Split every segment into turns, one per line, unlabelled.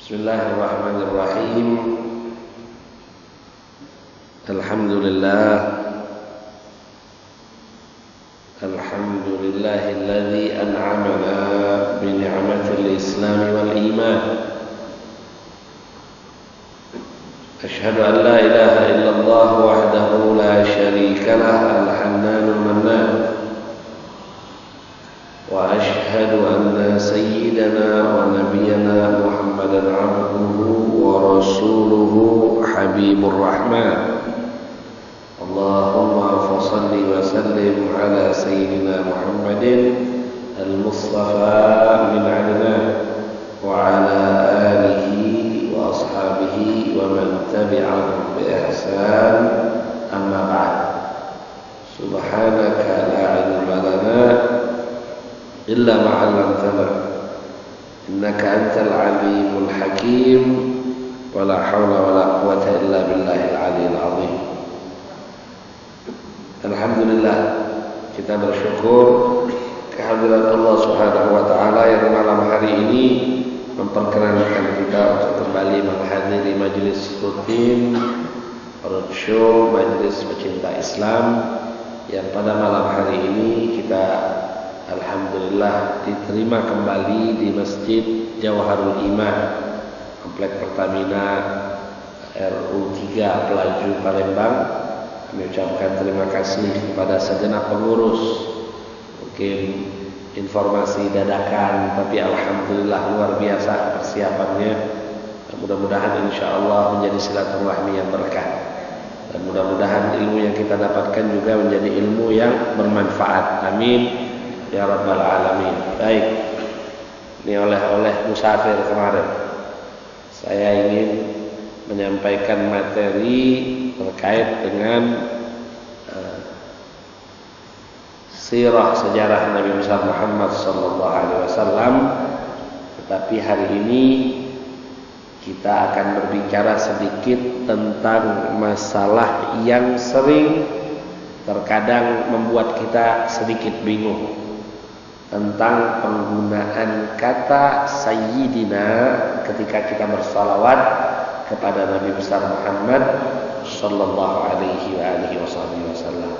Bismillahirrahmanirrahim. Alhamdulillah. Alhamdulillahilladzi an'amana bi ni'matil Islam wal iman. Ashhadu an la ilaha illallah wahdahu la syarika lah al-hannanul mannan. Wa ashhadu anna sayyidana wa nabiyyana Muhammadan abduhu wa rasuluhu habibur rahman. Allahumma fassalli wa sallim ala sayyidina Muhammadin al-mustafa min 'adnan wa ala alihi wa ashabihi wa man tabi'ahum bi ihsan, amma ba'd. Subhanaka la ilma lana illa ma 'allamtana innaka antal alimul hakim wa la haula wa la quwwata illa billahil aliyyil azim. Alhamdulillah, kita bersyukur kehadirat Allah Subhanahu wa taala yang malam hari ini memperkenankan kita untuk kembali menghadiri majelis rutin roadshow majelis pecinta Islam yang pada malam hari ini kita alhamdulillah diterima kembali di Masjid Jawharul Iman, Komplek Pertamina RU 3 Pelaju Palembang. Kami ucapkan terima kasih kepada segenap pengurus. Mungkin informasi dadakan, tapi alhamdulillah luar biasa persiapannya. Mudah-mudahan insyaallah menjadi silaturahmi yang berkah. Dan mudah-mudahan ilmu yang kita dapatkan juga menjadi ilmu yang bermanfaat. Amin ya rabbal alamin. Baik, ini oleh musafir kemarin saya ingin menyampaikan materi terkait dengan sirah sejarah Nabi besar Muhammad sallallahu alaihi wasallam. Tetapi hari ini kita akan berbicara sedikit tentang masalah yang sering terkadang membuat kita sedikit bingung, tentang penggunaan kata Sayyidina ketika kita bersalawat kepada Nabi besar Muhammad sallallahu alaihi wasallam.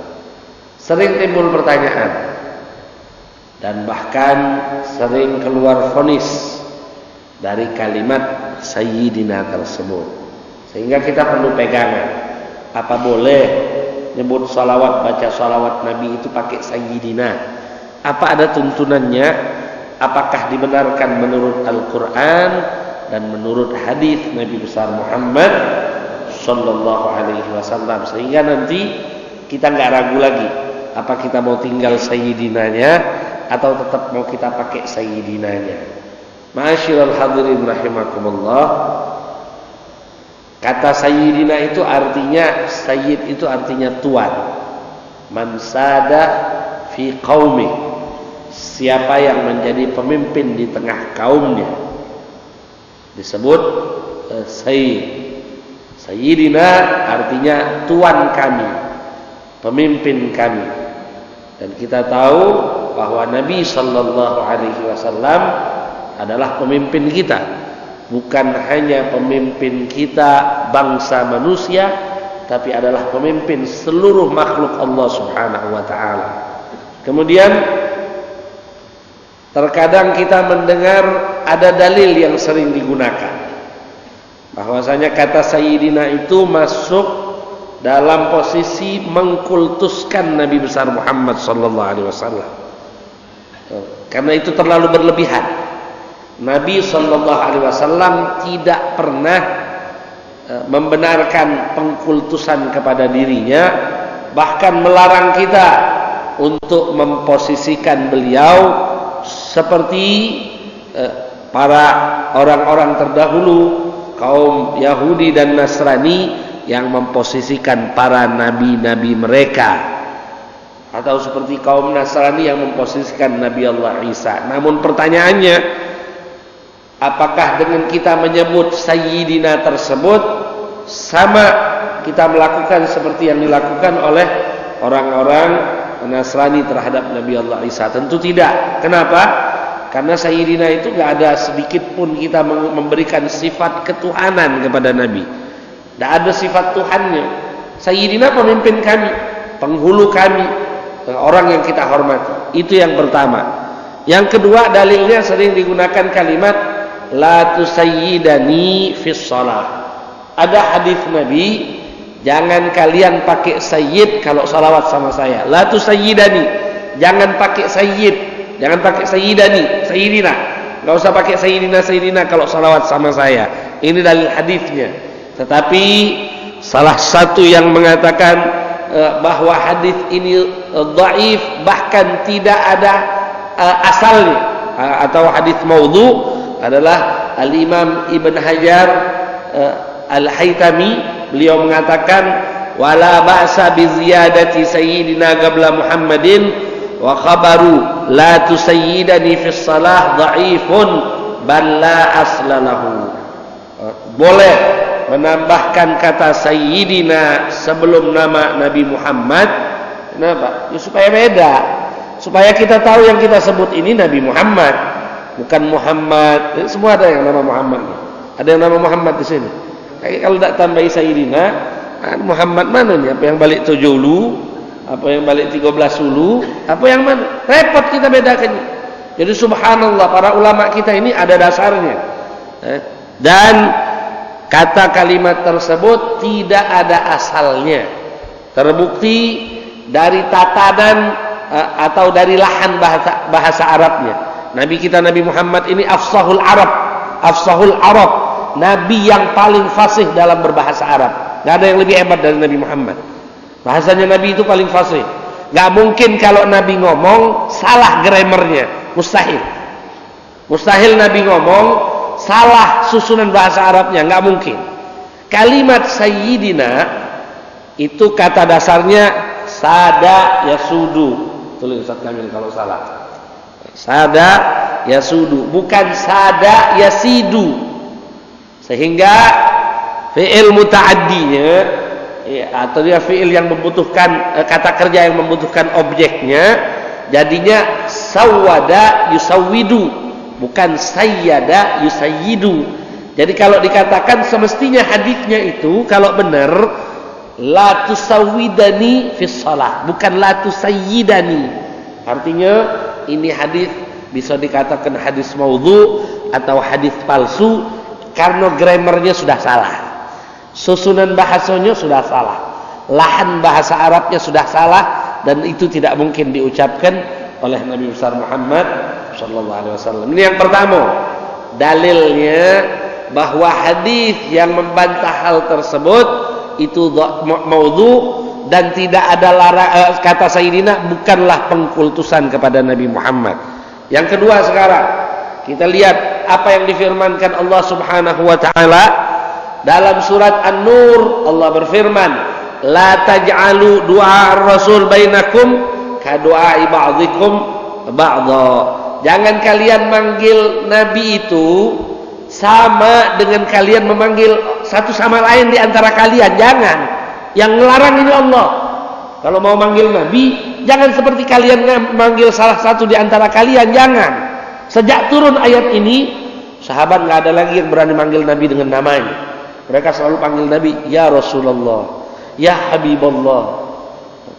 Sering timbul pertanyaan dan bahkan sering keluar vonis dari kalimat Sayyidina tersebut, sehingga kita perlu pegangan. Apa boleh nyebut salawat, baca salawat Nabi itu pakai Sayyidina? Apa ada tuntunannya? Apakah dibenarkan menurut Al-Quran dan menurut hadis Nabi besar Muhammad sallallahu alaihi wasallam, sehingga nanti kita nggak ragu lagi apa kita mau tinggal sayyidinanya atau tetap mau kita pakai sayyidinanya. Ma'asyiral hadirin rahimakumullah, kata sayyidina itu artinya, sayyid itu artinya tuan. Man sada fi qaumi, siapa yang menjadi pemimpin di tengah kaumnya disebut sayyid. Sayyidina artinya tuan kami, pemimpin kami. Dan kita tahu bahwa Nabi sallallahu alaihi wasallam adalah pemimpin kita, bukan hanya pemimpin kita bangsa manusia, tapi adalah pemimpin seluruh makhluk Allah Subhanahu wa taala. Kemudian terkadang kita mendengar ada dalil yang sering digunakan, bahwasanya kata Sayyidina itu masuk dalam posisi mengkultuskan Nabi besar Muhammad sallallahu alaihi wasallam. Karena itu terlalu berlebihan. Nabi sallallahu alaihi wasallam tidak pernah membenarkan pengkultusan kepada dirinya, bahkan melarang kita untuk memposisikan beliau seperti para orang-orang terdahulu, kaum Yahudi dan Nasrani yang memposisikan para nabi-nabi mereka, atau seperti kaum Nasrani yang memposisikan Nabi Allah Isa. Namun pertanyaannya, apakah dengan kita menyebut Sayyidina tersebut sama kita melakukan seperti yang dilakukan oleh orang-orang Nasrani terhadap Nabi Allah Isa? Tentu tidak. Kenapa? Karena Sayyidina itu nggak ada sedikit pun kita memberikan sifat ketuhanan kepada Nabi. Tidak ada sifat Tuhannya. Sayyidina pemimpin kami, penghulu kami, orang yang kita hormati. Itu yang pertama. Yang kedua, dalilnya sering digunakan kalimat la tusayyidani fis shalah. Ada hadis Nabi, jangan kalian pakai sayyid kalau salawat sama saya. La tusayyidani, jangan pakai sayyid, jangan pakai sayyidani, sayyidina. Enggak usah pakai sayyidina kalau salawat sama saya. Ini dalil hadisnya. Tetapi salah satu yang mengatakan bahwa hadis ini dhaif, bahkan tidak ada asalnya, atau hadis maudhu, adalah Al-Imam Ibn Hajar Al-Haytami. Beliau mengatakan wala ba'sa bi ziyadati sayyidina qabla Muhammadin wa khabaru la tusayyidani fis salah dha'ifun bal la asla lahu. Boleh menambahkan kata sayyidina sebelum nama Nabi Muhammad. Kenapa? Ya, supaya beda, supaya kita tahu yang kita sebut ini Nabi Muhammad, bukan Muhammad. Semua ada yang nama Muhammad. Ada yang nama Muhammad di sini. Kalau tidak tambahi sayyidina, Muhammad mana nih? Apa yang balik 7 ulu, apa yang balik 13 ulu, apa yang mana? Repot kita bedakannya. Jadi subhanallah, para ulama kita ini ada dasarnya. Dan kata kalimat tersebut tidak ada asalnya. Terbukti dari tatanan atau dari lahan bahasa Arabnya. Nabi kita Nabi Muhammad ini afsahul Arab, Nabi yang paling fasih dalam berbahasa Arab. Gak ada yang lebih hebat dari Nabi Muhammad. Bahasanya Nabi itu paling fasih. Gak mungkin kalau Nabi ngomong salah grammarnya, mustahil. Mustahil Nabi ngomong salah susunan bahasa Arabnya, gak mungkin. Kalimat sayyidina itu kata dasarnya sada yasudu. Tulis Ustaz Kamil kalau salah. Sada yasudu, bukan sada yasidu. Sehingga fi'il muta'addinya, atau dia fi'il yang membutuhkan kata kerja yang membutuhkan objeknya, jadinya sawwada yusawwidu, bukan sayyada yusayyidu. Jadi kalau dikatakan semestinya hadisnya itu kalau benar la tusawwidani fis shalah, bukan la tusayyidani. Artinya ini hadis bisa dikatakan hadis maudhu atau hadis palsu karena grammarnya sudah salah, susunan bahasanya sudah salah, lahan bahasa Arabnya sudah salah, dan itu tidak mungkin diucapkan oleh Nabi besar Muhammad sallallahu alaihi wasallam. Ini yang pertama, dalilnya bahwa hadis yang membantah hal tersebut itu maudhu dan tidak ada kata sayyidina bukanlah pengkultusan kepada Nabi Muhammad. Yang kedua, sekarang kita lihat apa yang difirmankan Allah Subhanahu wa taala dalam surat An-Nur. Allah berfirman, "La taj'alu du'a ar-rasul bainakum ka du'a'i ba'dhikum ba'dha." Jangan kalian manggil nabi itu sama dengan kalian memanggil satu sama lain di antara kalian. Jangan. Yang melarang ini Allah. Kalau mau manggil nabi, jangan seperti kalian manggil salah satu di antara kalian. Jangan. Sejak turun ayat ini, sahabat nggak ada lagi yang berani manggil Nabi dengan namanya. Mereka selalu panggil Nabi ya Rasulullah, ya Habibullah.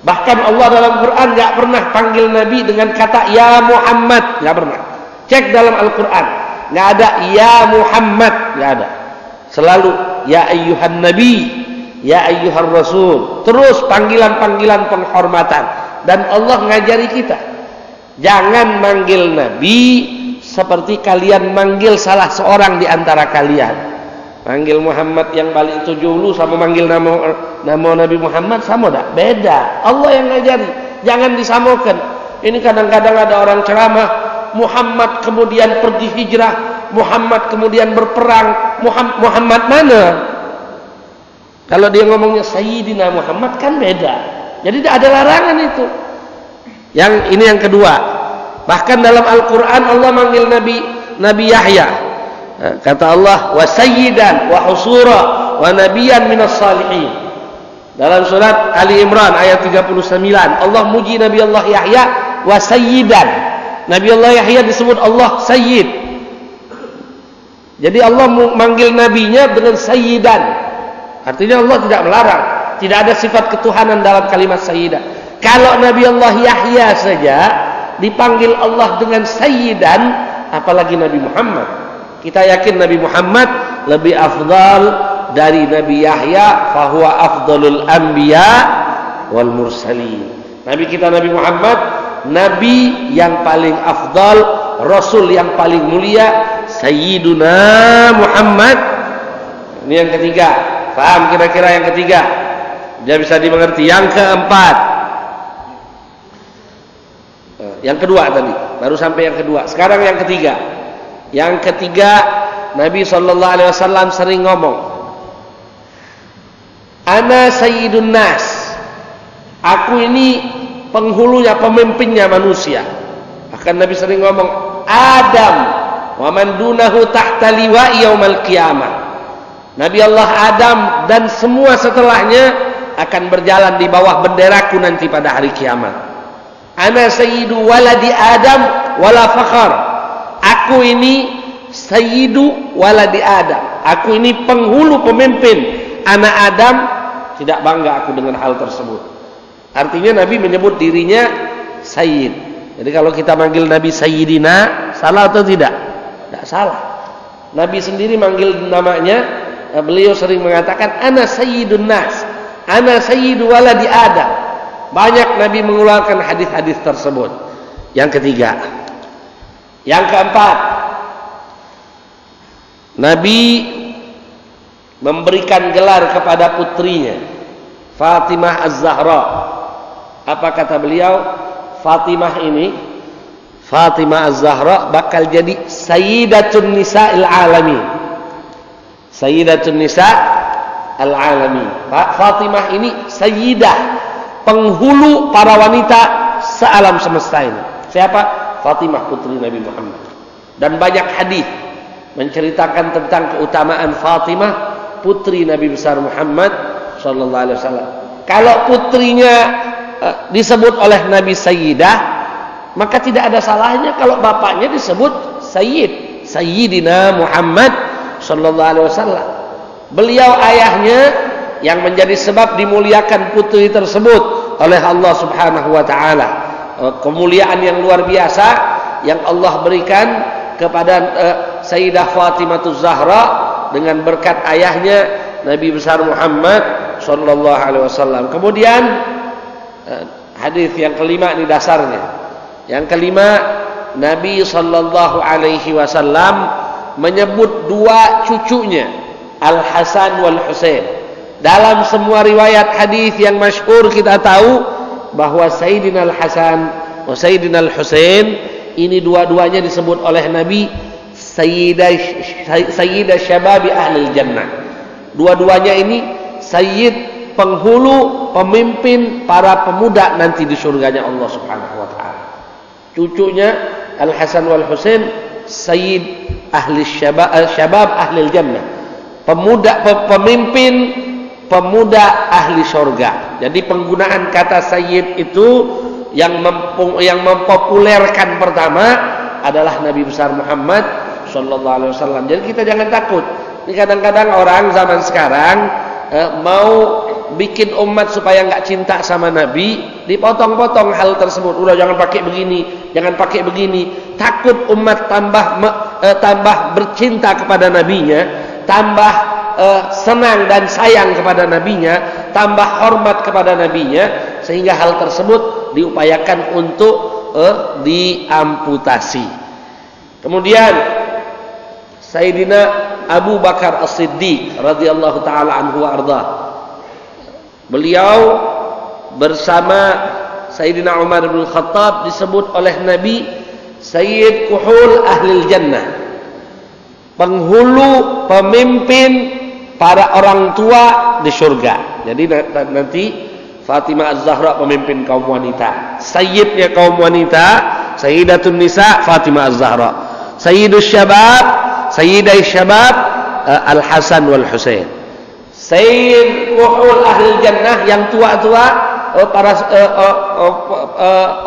Bahkan Allah dalam Quran nggak pernah panggil Nabi dengan kata ya Muhammad, nggak pernah. Cek dalam Al-Quran, nggak ada ya Muhammad, nggak ada. Selalu ya ayyuhan Nabi, ya ayyuhan Rasul. Terus panggilan-panggilan penghormatan. Dan Allah ngajari kita, jangan manggil Nabi seperti kalian manggil salah seorang di antara kalian. Manggil Muhammad yang balik 7 ulu sama manggil nama Nabi Muhammad sama tak? Beda. Allah yang ngajari, jangan disamakan. Ini kadang-kadang ada orang ceramah, Muhammad kemudian pergi hijrah, Muhammad kemudian berperang. Muhammad mana? Kalau dia ngomongnya Sayyidina Muhammad kan beda. Jadi tidak ada larangan itu. Yang ini yang kedua. Bahkan dalam Al-Quran Allah manggil Nabi Yahya. Kata Allah, wa sayyidan wa husura wa nabiyan minas salihin. Dalam surat Ali Imran ayat 39, Allah muji Nabi Allah Yahya wa sayyidan. Nabi Allah Yahya disebut Allah Sayyid. Jadi Allah memanggil nabinya dengan Sayyidan. Artinya Allah tidak melarang, tidak ada sifat ketuhanan dalam kalimat Sayyidah. Kalau Nabi Allah Yahya saja dipanggil Allah dengan Sayyidan, apalagi Nabi Muhammad. Kita yakin Nabi Muhammad lebih afdal dari Nabi Yahya, fahuwa afdalul anbiya wal mursalin. Nabi kita Nabi Muhammad, nabi yang paling afdal, rasul yang paling mulia, Sayyiduna Muhammad. Ini yang ketiga. Paham kira-kira yang ketiga? Dia bisa dimengerti. Yang keempat, yang kedua tadi, baru sampai yang kedua. Sekarang yang ketiga. Yang ketiga, Nabi SAW sering ngomong, Ana Sayyidun Nas. Aku ini penghulunya, pemimpinnya manusia. Bahkan Nabi sering ngomong, Adam wa man dunahu tahta liwa'i yaumal qiyamah. Nabi Allah Adam dan semua setelahnya akan berjalan di bawah benderaku nanti pada hari kiamat. Ana sayyidu waladi Adam wala fakhar. Aku ini sayyidu waladi Adam. Aku ini penghulu, pemimpin anak Adam. Tidak bangga aku dengan hal tersebut. Artinya Nabi menyebut dirinya Sayyid. Jadi kalau kita manggil Nabi Sayyidina, salah atau tidak? Tidak salah. Nabi sendiri manggil namanya, beliau sering mengatakan Ana Sayyidun Nas, Ana Sayyidu waladi Adam. Banyak Nabi mengeluarkan hadis-hadis tersebut. Yang ketiga. Yang keempat, Nabi memberikan gelar kepada putrinya Fatimah Az-Zahra. Apa kata beliau? Fatimah Az-Zahra bakal jadi Sayyidatun Nisa'il Alamin. Sayyidatun Nisa'il Alamin. Fatimah ini Sayyidah, penghulu para wanita sealam semesta ini. Siapa? Fatimah putri Nabi Muhammad. Dan banyak hadis menceritakan tentang keutamaan Fatimah putri Nabi besar Muhammad sallallahu alaihi wasallam. Kalau putrinya disebut oleh Nabi Sayyidah, maka tidak ada salahnya kalau bapaknya disebut Sayyid, Sayyidina Muhammad sallallahu alaihi wasallam. Beliau ayahnya yang menjadi sebab dimuliakan putri tersebut oleh Allah Subhanahu wa taala. Kemuliaan yang luar biasa yang Allah berikan kepada Sayyidah Fatimah Zahra dengan berkat ayahnya Nabi besar Muhammad sallallahu alaihi wasallam. Kemudian hadis yang kelima ini dasarnya. Yang kelima, Nabi sallallahu alaihi wasallam menyebut dua cucunya, Al Hasan wal Husain. Dalam semua riwayat hadis yang masyhur kita tahu bahwa Sayyidina Al Hasan wa Sayyidina Al Husain ini dua-duanya disebut oleh Nabi Sayyidah Syababi Ahlil Jannah. Dua-duanya ini Sayyid, penghulu, pemimpin para pemuda nanti di surganya Allah Subhanahu wa taala. Cucunya Al Hasan wal Husain Sayyid Ahli Syabab Ahlil Jannah. Pemimpin pemuda ahli surga. Jadi penggunaan kata Sayyid itu yang mempopulerkan pertama adalah Nabi besar Muhammad sallallahu alaihi wasallam. Jadi kita jangan takut. Ini kadang-kadang orang zaman sekarang mau bikin umat supaya nggak cinta sama Nabi, dipotong-potong hal tersebut. Udah jangan pakai begini, jangan pakai begini. Takut umat tambah bercinta kepada nabinya, tambah senang dan sayang kepada nabinya, tambah hormat kepada nabinya, sehingga hal tersebut diupayakan untuk diamputasi. Kemudian Sayyidina Abu Bakar As-Siddiq radhiyallahu taala anhu wa arda. Beliau bersama Sayyidina Umar bin Khattab disebut oleh Nabi Sayyid Kuhul Ahlil Jannah, penghulu, pemimpin para orang tua di surga. Jadi nanti Fatimah Az-Zahra pemimpin kaum wanita, sayyidnya kaum wanita, Sayyidatun Nisa Fatimah Az-Zahra, Sayyidus Syabab, Sayyidah Syabab Al Hasan wal Husain. Sayyid Wuhul Ahlil Jannah yang tua-tua, para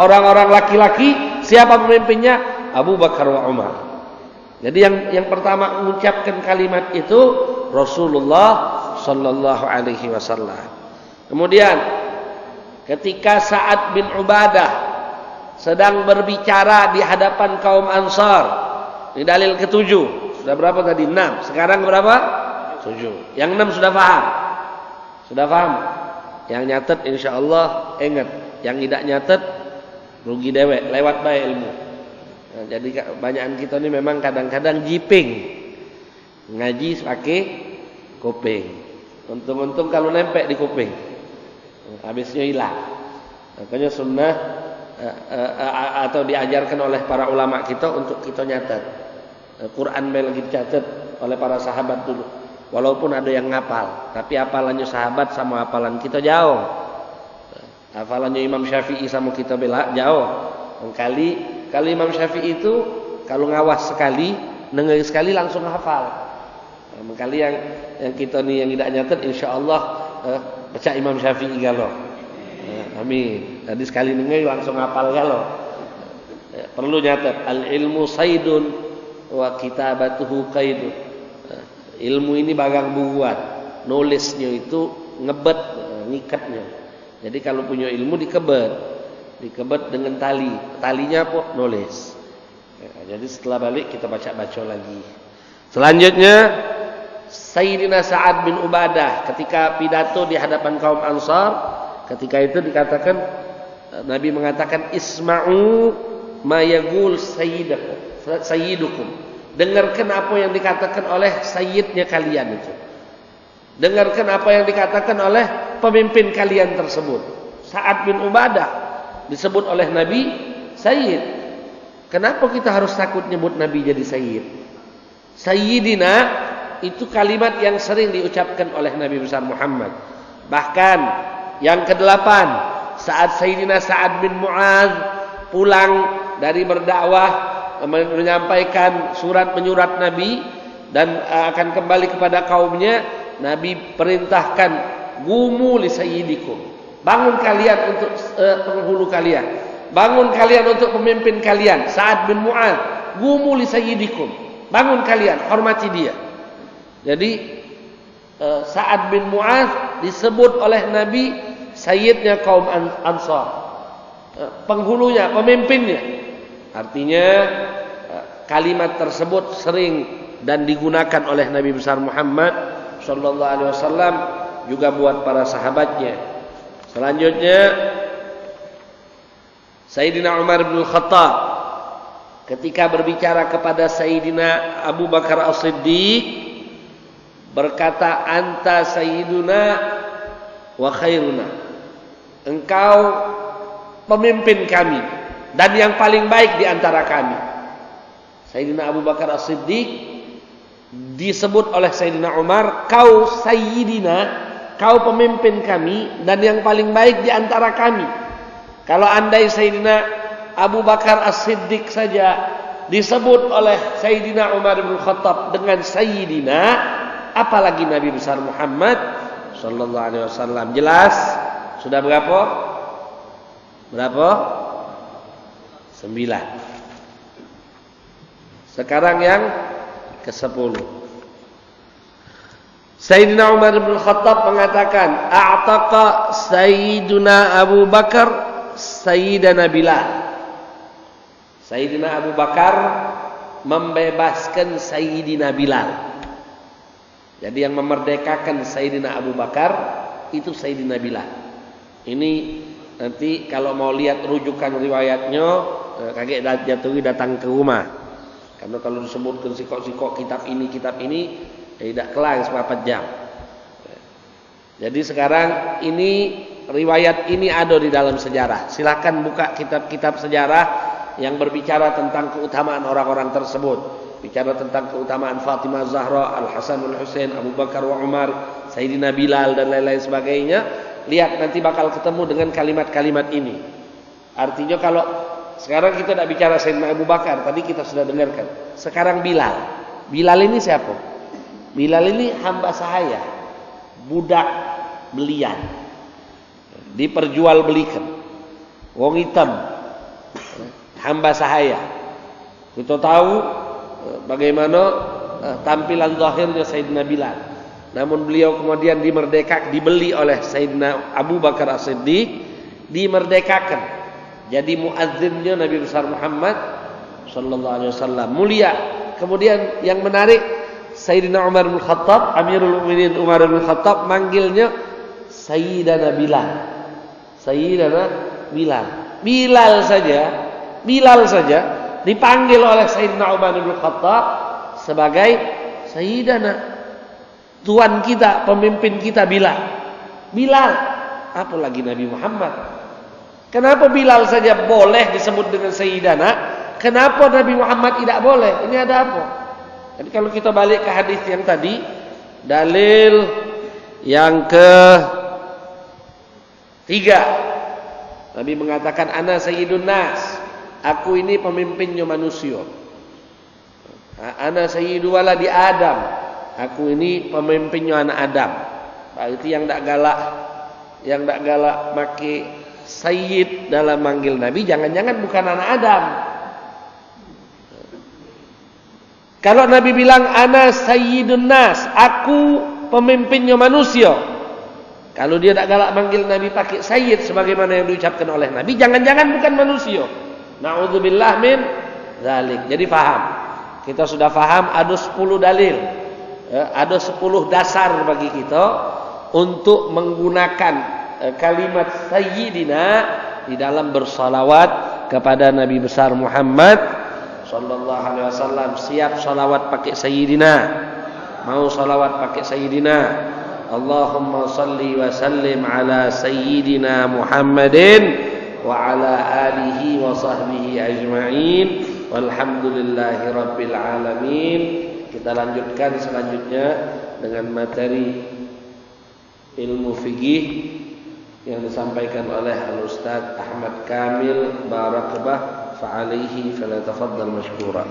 orang-orang laki-laki, Siapa pemimpinnya? Abu Bakar wa Umar. Jadi yang pertama mengucapkan kalimat itu Rasulullah sallallahu alaihi wasallam. Kemudian ketika Sa'ad bin Ubadah sedang berbicara di hadapan kaum Ansar, ini dalil ketujuh. Sudah berapa tadi? 6. Sekarang berapa? 7. Yang 6 sudah paham. Sudah paham? Yang nyatet insyaallah ingat. Yang tidak nyatet rugi dewek, lewat bae ilmu. Nah, jadi kebanyakan kita ini memang kadang-kadang jiping. Ngaji pakai kuping. Untung-untung kalau nempel di kuping. Habisnya hilang. Makanya sunnah atau diajarkan oleh para ulama kita untuk kita nyatet. Quran lagi dicatat oleh para sahabat dulu. Walaupun ada yang ngapal, tapi hafalannya sahabat sama hafalan kita jauh. Hafalannya Imam Syafi'i sama kita bela jauh. Kalau Imam Syafi'i itu kalau ngawas sekali, dengar sekali langsung hafal. Kali yang kita nih yang tidak nyatet, insyaallah baca Imam Syafi'i galau. Amin. Tadi sekali dengar langsung hafal galau. Perlu nyatet. Al ilmu saydun wa kitabatuhu qaidun. Ilmu ini bagang buat, nulisnya itu ngebet, ngikatnya. Jadi kalau punya ilmu dikebet dengan talinya apa? Nulis. Jadi setelah balik kita baca lagi. Selanjutnya Sayyidina Sa'ad bin Ubadah ketika pidato di hadapan kaum Ansar, ketika itu dikatakan Nabi mengatakan isma'u ma yaqul sayyidukum. Dengarkan apa yang dikatakan oleh sayyidnya kalian itu. Dengarkan apa yang dikatakan oleh pemimpin kalian tersebut. Sa'ad bin Ubadah disebut oleh Nabi sayyid. Kenapa kita harus takut nyebut Nabi jadi sayyid? Sayyidina itu kalimat yang sering diucapkan oleh Nabi besar Muhammad. Bahkan yang ke-8 saat Sayyidina Sa'ad bin Mu'adz pulang dari berdakwah menyampaikan surat menyurat Nabi dan akan kembali kepada kaumnya, Nabi perintahkan gumu li sayyidikum. Bangun kalian untuk penghulu kalian. Bangun kalian untuk pemimpin kalian. Sa'ad bin Mu'adz, gumu li sayyidikum. Bangun kalian, hormati dia. Jadi Sa'ad bin Mu'adz disebut oleh Nabi sayyidnya kaum Ansar. Penghulunya, pemimpinnya. Artinya kalimat tersebut sering dan digunakan oleh Nabi besar Muhammad sallallahu alaihi wasallam juga buat para sahabatnya. Selanjutnya Sayyidina Umar bin Khattab ketika berbicara kepada Sayyidina Abu Bakar As-Siddiq berkata, anta sayyiduna wa khairuna. Engkau pemimpin kami dan yang paling baik di antara kami. Sayyidina Abu Bakar As-Siddiq disebut oleh Sayyidina Umar, kau sayyidina, kau pemimpin kami dan yang paling baik di antara kami. Kalau andai Sayyidina Abu Bakar As-Siddiq saja disebut oleh Sayyidina Umar bin Khattab dengan sayyidina, apalagi Nabi besar Muhammad sallallahu alaihi wasallam. Jelas? Sudah berapa? 9. Sekarang yang ke-10. Sayyidina Umar bin Khattab mengatakan, a'taqa Sayyiduna Abu Bakar Sayyidina Bilal. Sayyidina Abu Bakar membebaskan Sayyidina Bilal. Jadi yang memerdekakan Sayyidina Abu Bakar itu Sayyidina Bilal. Ini nanti kalau mau lihat rujukan riwayatnya, kakek jatuhi datang ke rumah. Karena kalau disebutkan sikok-sikok kitab ini tidak kelar 4 jam. Jadi sekarang ini riwayat ini ada di dalam sejarah. Silakan buka kitab-kitab sejarah yang berbicara tentang keutamaan orang-orang tersebut. Bicara tentang keutamaan Fatimah Zahra, Al-Hasan Al-Husain, Abu Bakar wa Umar, Sayyidina Bilal dan lain-lain sebagainya. Lihat nanti bakal ketemu dengan kalimat-kalimat ini. Artinya kalau sekarang kita tidak bicara Sayyidina Abu Bakar, tadi kita sudah dengarkan. Sekarang Bilal. Bilal ini siapa? Bilal ini hamba sahaya, budak belian, diperjualbelikan. Wong hitam, hamba sahaya. Kita tahu bagaimana tampilan zahirnya Sayyidina Bilal. Namun beliau kemudian dibeli oleh Sayyidina Abu Bakar As-Siddiq, dimerdekakan. Jadi muazzinnya Nabi besar Muhammad sallallahu alaihi wasallam, mulia. Kemudian yang menarik, Sayyidina Umar bin Khattab, Amirul Mukminin Umar bin Khattab manggilnya Sayyidina Bilal. Sayyidina Bilal. Bilal saja dipanggil oleh Sayyidina Umar bin Khattab sebagai Sayyidina. Tuan kita, pemimpin kita Bilal. Apalagi Nabi Muhammad. Kenapa Bilal saja boleh disebut dengan Sayyidina? Kenapa Nabi Muhammad tidak boleh? Ini ada apa? Jadi kalau kita balik ke hadis yang tadi, dalil yang ketiga, Nabi mengatakan ana sayyidun nas, aku ini pemimpinnya manusia. Ana sayyidu waladi Adam, aku ini pemimpinnya anak Adam. Berarti yang tak galak make sayyid dalam manggil Nabi, jangan-jangan bukan anak Adam. Kalau Nabi bilang ana sayyidun nas, aku pemimpinnya manusia. Kalau dia tak galak manggil Nabi pakai sayyid sebagaimana yang diucapkan oleh Nabi, jangan-jangan bukan manusia. Na'udzubillah min dzalik. Jadi faham. Kita sudah faham ada 10 dalil. Ada 10 dasar bagi kita untuk menggunakan kalimat sayyidina di dalam bersalawat kepada Nabi besar Muhammad sallallahu alaihi wasallam. Siap salawat pakai sayyidina, mau salawat pakai sayyidina. Allahumma salli wa sallim ala sayyidina Muhammadin wa ala alihi wa sahbihi ajma'in walhamdulillahi rabbil alamin. Kita lanjutkan selanjutnya dengan materi ilmu fikih yang disampaikan oleh Al-Ustaz Ahmad Kamil Barakabah, fa'alaihi falyatafaddal mashkura.